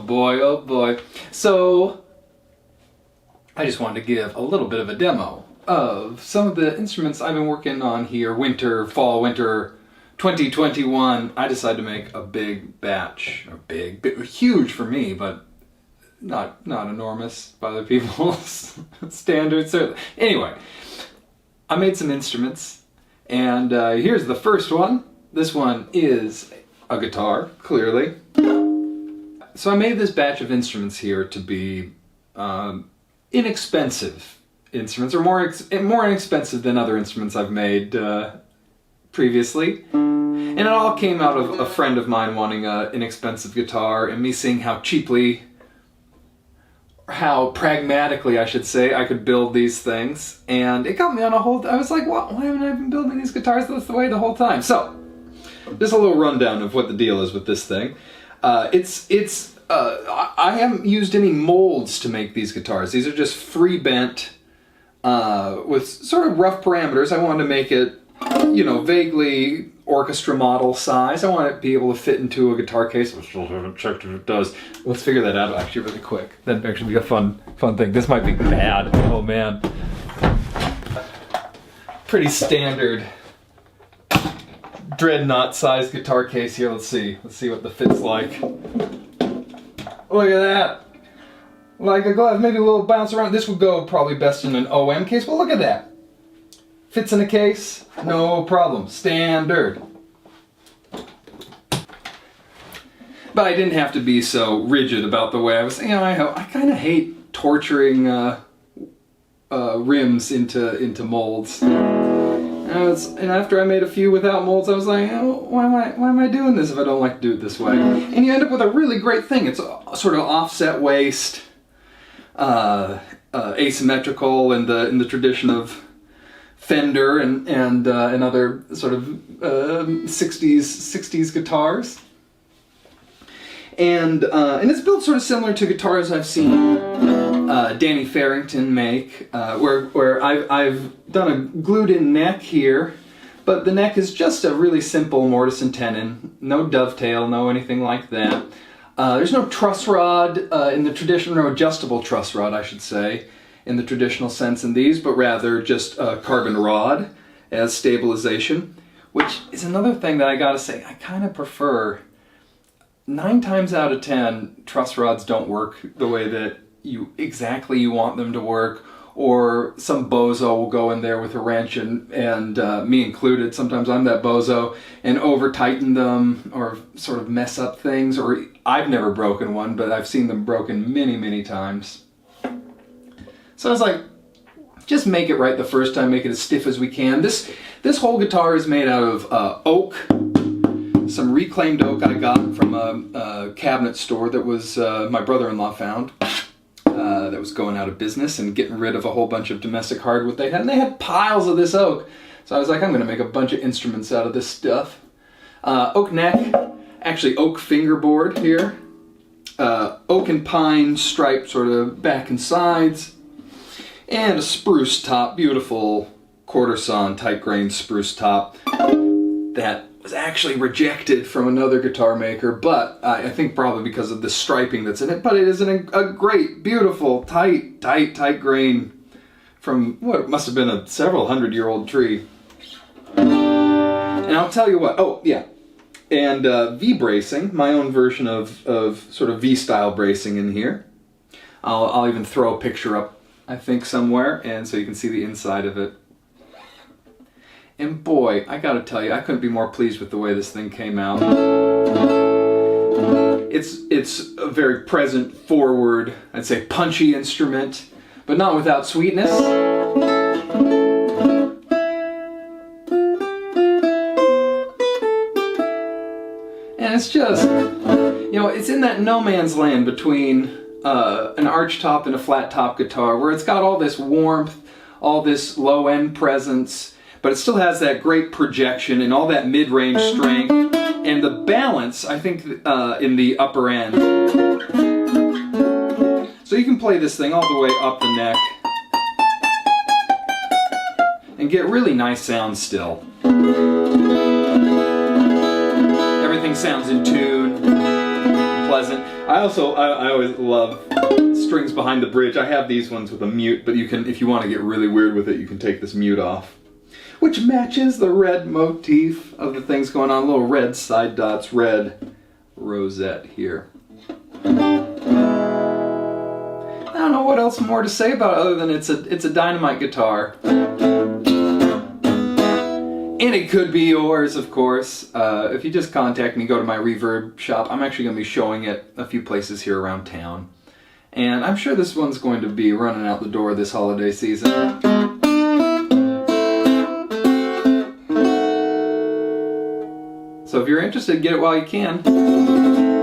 boy, oh boy. So, I just wanted to give a little bit of a demo of some of the instruments I've been working on here, fall, winter 2021. I decided to make a big batch, huge for me, but not enormous by other people's standards. Anyway, I made some instruments, and here's the first one. This one is a guitar, clearly. So I made this batch of instruments here to be inexpensive instruments, or more inexpensive than other instruments I've made previously. And it all came out of a friend of mine wanting an inexpensive guitar, and me seeing how pragmatically, I should say, I could build these things. And it got me on I was like, well, why haven't I been building these guitars the whole time? So, just a little rundown of what the deal is with this thing. I haven't used any molds to make these guitars. These are just free bent with sort of rough parameters. I wanted to make it, vaguely orchestra model size. I want it to be able to fit into a guitar case, which I haven't checked if it does. Let's figure that out actually really quick. That'd actually be a fun thing. This might be bad. Oh man. Pretty standard dreadnought sized guitar case here. Let's see what the fit's like. Look at that. Like a glove, maybe a little bounce around. This would go probably best in an OM case, but look at that. Fits in a case, no problem. Standard. But I didn't have to be so rigid about the way I was. I kind of hate torturing rims into molds. And after I made a few without molds, I was like, why am I doing this if I don't like to do it this way? And you end up with a really great thing. It's a sort of offset waist, asymmetrical in the tradition of Fender and other sort of 60s guitars. And it's built sort of similar to guitars I've seen Danny Farrington make, where I've done a glued-in neck here, but the neck is just a really simple mortise and tenon, no dovetail, no anything like that. There's no truss rod in the traditional, or adjustable truss rod, I should say, in the traditional sense in these, but rather just a carbon rod as stabilization, which is another thing that I gotta say, I kind of prefer. 9 times out of 10, truss rods don't work the way that you want them to work, or some bozo will go in there with a wrench, and me included, sometimes I'm that bozo, and over tighten them or sort of mess up things. Or I've never broken one, but I've seen them broken many times. So I was like, just make it right the first time, make it as stiff as we can. This whole guitar is made out of oak, some reclaimed oak I got from a cabinet store that was my brother-in-law found. That was going out of business and getting rid of a whole bunch of domestic hardwood they had. And they had piles of this oak. So I was like, I'm going to make a bunch of instruments out of this stuff. Oak neck, actually oak fingerboard here. Oak and pine striped sort of back and sides. And a spruce top, beautiful quarter sawn tight grain spruce top. That was actually rejected from another guitar maker, but I think probably because of the striping that's in it. But it is a great, beautiful, tight grain from what must have been a several 100-year-old tree. And I'll tell you what. Oh yeah, and V bracing, my own version of sort of V style bracing in here. I'll even throw a picture up, I think, somewhere, and so you can see the inside of it. And boy, I gotta tell you, I couldn't be more pleased with the way this thing came out. It's a very present, forward, I'd say punchy instrument, but not without sweetness. And it's just, it's in that no man's land between an arch top and a flat top guitar, where it's got all this warmth, all this low end presence, but it still has that great projection and all that mid-range strength, and the balance, I think, in the upper end. So you can play this thing all the way up the neck and get really nice sounds still. Everything sounds in tune, pleasant. I always love strings behind the bridge. I have these ones with a mute, but you can, if you want to get really weird with it, you can take this mute off, which matches the red motif of the things going on. Little red side dots, red rosette here. I don't know what else more to say about it other than it's a dynamite guitar. And it could be yours, of course. If you just contact me, go to my Reverb shop. I'm actually going to be showing it a few places here around town. And I'm sure this one's going to be running out the door this holiday season. So if you're interested, get it while you can.